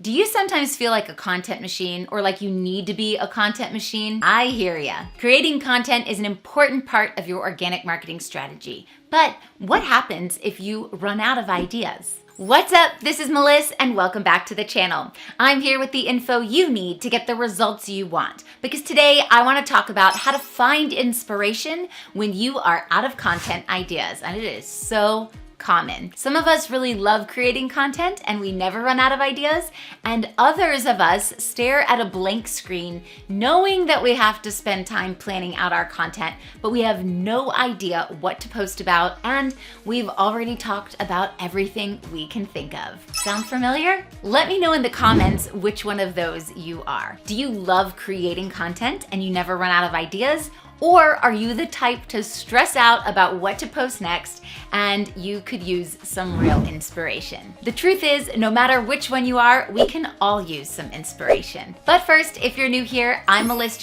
Do you sometimes feel like a content machine or like you need to be a content machine? I hear ya. Creating content is an important part of your organic marketing strategy. But what happens if you run out of ideas? What's up? This is Meliss and welcome back to the channel. I'm here with the info you need to get the results you want. Because today I want to talk about how to find inspiration when you are out of content ideas. And it is so common. Some of us really love creating content and we never run out of ideas, and others of us stare at a blank screen knowing that we have to spend time planning out our content, but we have no idea what to post about, and we've already talked about everything we can think of. Sound familiar? Let me know in the comments which one of those you are. Do you love creating content and you never run out of ideas? Or are you the type to stress out about what to post next and you could use some real inspiration? The truth is, no matter which one you are, we can all use some inspiration. But first, if you're new here, I'm Meliss.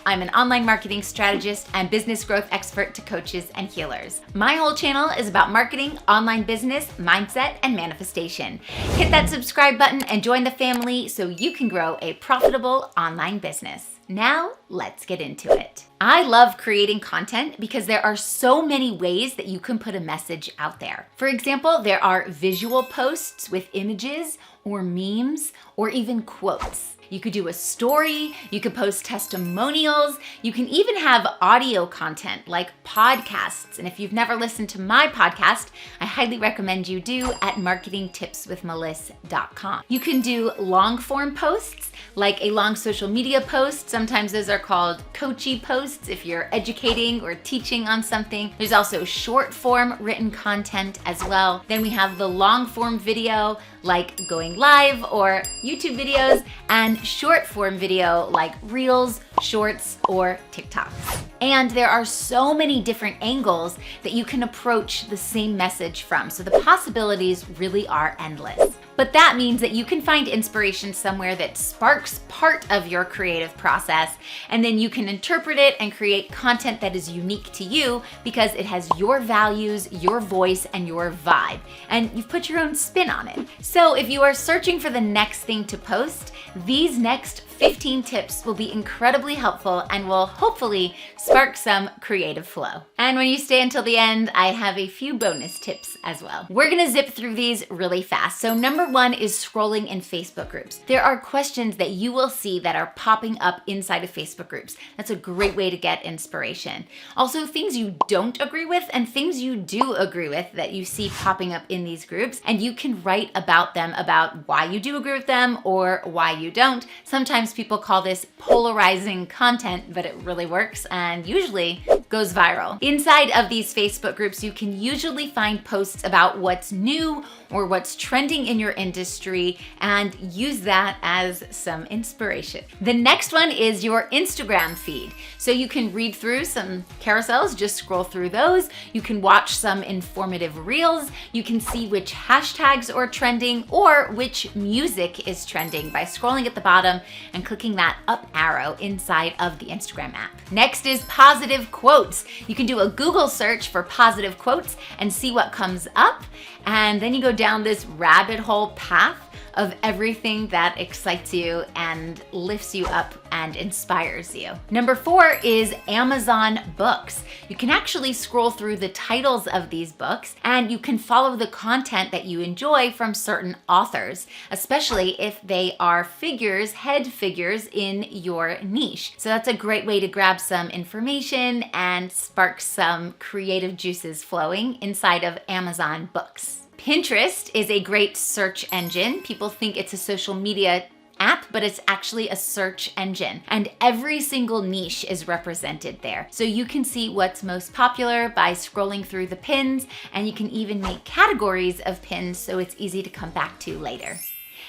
I'm an online marketing strategist and business growth expert to coaches and healers. My whole channel is about marketing, online business, mindset, and manifestation. Hit that subscribe button and join the family so you can grow a profitable online business. Now, let's get into it. I love creating content because there are so many ways that you can put a message out there. For example, there are visual posts with images or memes or even quotes. You could do a story, you could post testimonials, you can even have audio content like podcasts. And if you've never listened to my podcast, I highly recommend you do at marketingtipswithmeliss.com. You can do long form posts like a long social media post. Sometimes those are called coachy posts if you're educating or teaching on something. There's also short form written content as well. Then we have the long form video like going live or YouTube videos, and short form video like Reels, Shorts, or TikToks. And there are so many different angles that you can approach the same message from. So the possibilities really are endless. But that means that you can find inspiration somewhere that sparks part of your creative process, and then you can interpret it and create content that is unique to you because it has your values, your voice, and your vibe. And you've put your own spin on it. So if you are searching for the next thing to post, these next 15 tips will be incredibly helpful and will hopefully spark some creative flow. And when you stay until the end, I have a few bonus tips as well. We're gonna zip through these really fast. So number one is scrolling in Facebook groups. There are questions that you will see that are popping up inside of Facebook groups. That's a great way to get inspiration. Also, things you don't agree with and things you do agree with that you see popping up in these groups, and you can write about them, about why you do agree with them or why you don't. Sometimes people call this polarizing content, but it really works and usually goes viral. Inside of these Facebook groups, you can usually find posts about what's new or what's trending in your industry and use that as some inspiration. The next one is your Instagram feed. So you can read through some carousels, just scroll through those. You can watch some informative reels. You can see which hashtags are trending or which music is trending by scrolling at the bottom and clicking that up arrow inside of the Instagram app. Next is positive quotes. You can do a Google search for positive quotes and see what comes up, and then you go down this rabbit hole path of everything that excites you and lifts you up and inspires you. Number 4 is Amazon books. You can actually scroll through the titles of these books and you can follow the content that you enjoy from certain authors, especially if they are figures, head figures in your niche. So that's a great way to grab some information and spark some creative juices flowing inside of Amazon books. Pinterest is a great search engine. People think it's a social media app, but it's actually a search engine, and every single niche is represented there. So you can see what's most popular by scrolling through the pins, and you can even make categories of pins so it's easy to come back to later.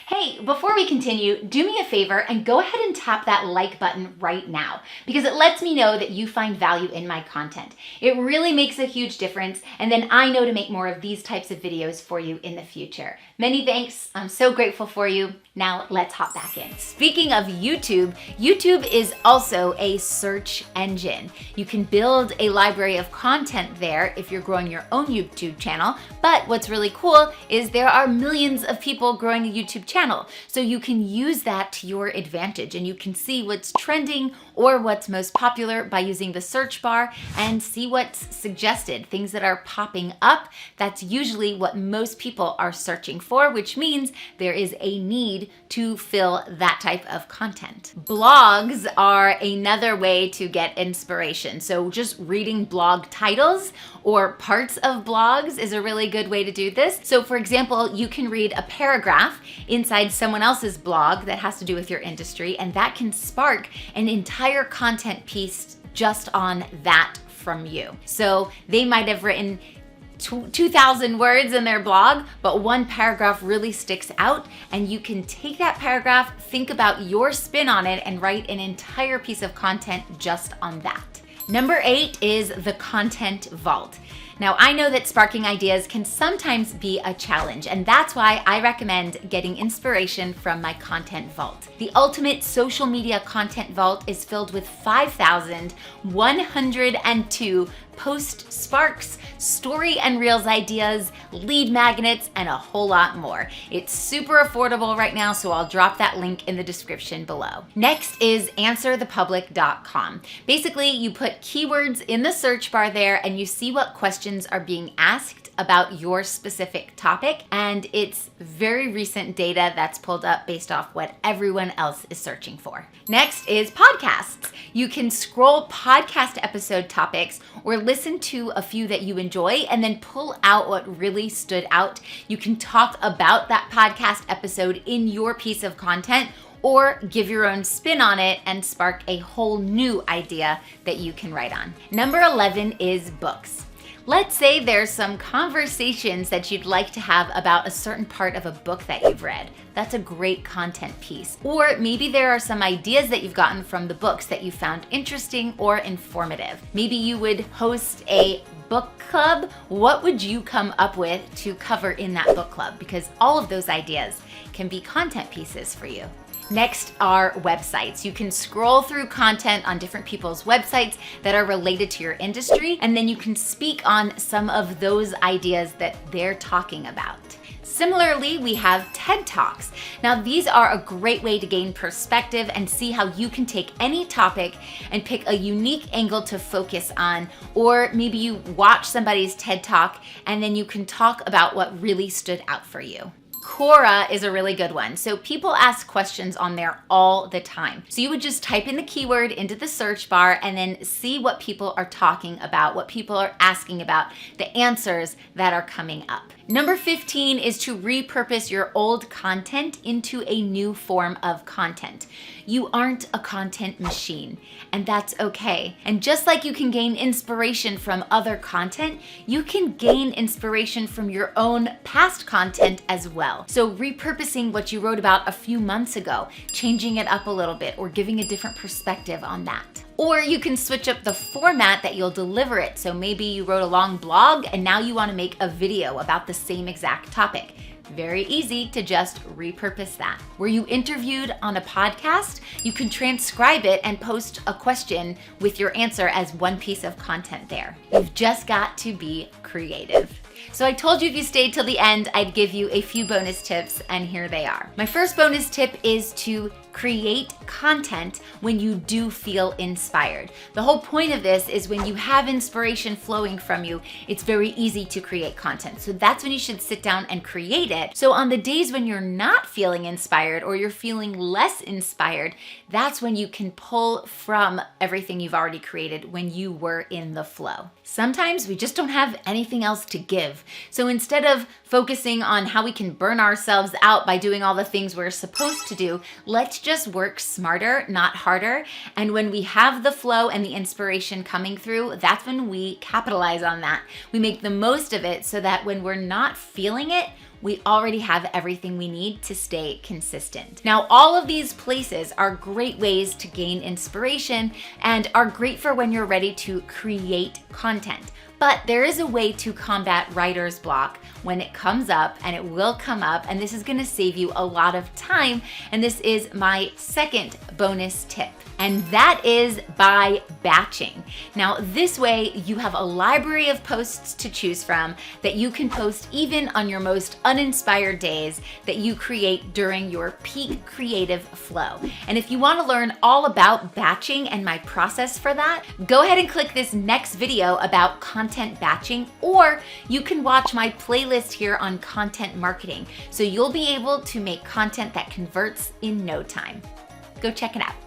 Hey, before we continue, do me a favor and go ahead and tap that like button right now because it lets me know that you find value in my content. It really makes a huge difference, and then I know to make more of these types of videos for you in the future. Many thanks. I'm so grateful for you. Now let's hop back in. Speaking of YouTube, YouTube is also a search engine. You can build a library of content there if you're growing your own YouTube channel, but what's really cool is there are millions of people growing a YouTube channel. So you can use that to your advantage and you can see what's trending or what's most popular by using the search bar and see what's suggested, things that are popping up. That's usually what most people are searching for, which means there is a need to fill that type of content. Blogs are another way to get inspiration. So just reading blog titles or parts of blogs is a really good way to do this. So for example, you can read a paragraph inside someone else's blog that has to do with your industry, and that can spark an entire content piece just on that from you. So they might have written 2,000 words in their blog, but one paragraph really sticks out, and you can take that paragraph, think about your spin on it, and write an entire piece of content just on that. Number 8 is the content vault. Now, I know that sparking ideas can sometimes be a challenge, and that's why I recommend getting inspiration from my content vault. The ultimate social media content vault is filled with 5,102 post sparks, story and reels ideas, lead magnets, and a whole lot more. It's super affordable right now, so I'll drop that link in the description below. Next is answerthepublic.com. Basically, you put keywords in the search bar there and you see what questions are being asked about your specific topic, and it's very recent data that's pulled up based off what everyone else is searching for. Next is podcasts. You can scroll podcast episode topics or listen to a few that you enjoy and then pull out what really stood out. You can talk about that podcast episode in your piece of content or give your own spin on it and spark a whole new idea that you can write on. Number 11 is books. Let's say there's some conversations that you'd like to have about a certain part of a book that you've read. That's a great content piece. Or maybe there are some ideas that you've gotten from the books that you found interesting or informative. Maybe you would host a book club. What would you come up with to cover in that book club? Because all of those ideas can be content pieces for you. Next are websites. You can scroll through content on different people's websites that are related to your industry, and then you can speak on some of those ideas that they're talking about. Similarly, we have TED Talks. Now, these are a great way to gain perspective and see how you can take any topic and pick a unique angle to focus on, or maybe you watch somebody's TED Talk and then you can talk about what really stood out for you. Quora is a really good one. So people ask questions on there all the time. So you would just type in the keyword into the search bar and then see what people are talking about, what people are asking about, the answers that are coming up. Number 15 is to repurpose your old content into a new form of content. You aren't a content machine, and that's okay. And just like you can gain inspiration from other content, you can gain inspiration from your own past content as well. So repurposing what you wrote about a few months ago, changing it up a little bit, or giving a different perspective on that. Or you can switch up the format that you'll deliver it. So maybe you wrote a long blog and now you want to make a video about the same exact topic. Very easy to just repurpose that. Were you interviewed on a podcast? You can transcribe it and post a question with your answer as one piece of content there. You've just got to be creative. So I told you if you stayed till the end, I'd give you a few bonus tips, and here they are. My first bonus tip is to create content when you do feel inspired. The whole point of this is when you have inspiration flowing from you, it's very easy to create content. So that's when you should sit down and create it. So on the days when you're not feeling inspired or you're feeling less inspired, that's when you can pull from everything you've already created when you were in the flow. Sometimes we just don't have anything else to give. So instead of focusing on how we can burn ourselves out by doing all the things we're supposed to do, let's just work smarter, not harder. And when we have the flow and the inspiration coming through, that's when we capitalize on that. We make the most of it so that when we're not feeling it, we already have everything we need to stay consistent. Now, all of these places are great ways to gain inspiration and are great for when you're ready to create content. But there is a way to combat writer's block when it comes up, and it will come up, and this is gonna save you a lot of time, and this is my second bonus tip. And that is by batching. Now, this way you have a library of posts to choose from that you can post even on your most uninspired days that you create during your peak creative flow. And if you want to learn all about batching and my process for that, go ahead and click this next video about content batching, or you can watch my playlist here on content marketing, so you'll be able to make content that converts in no time. Go check it out.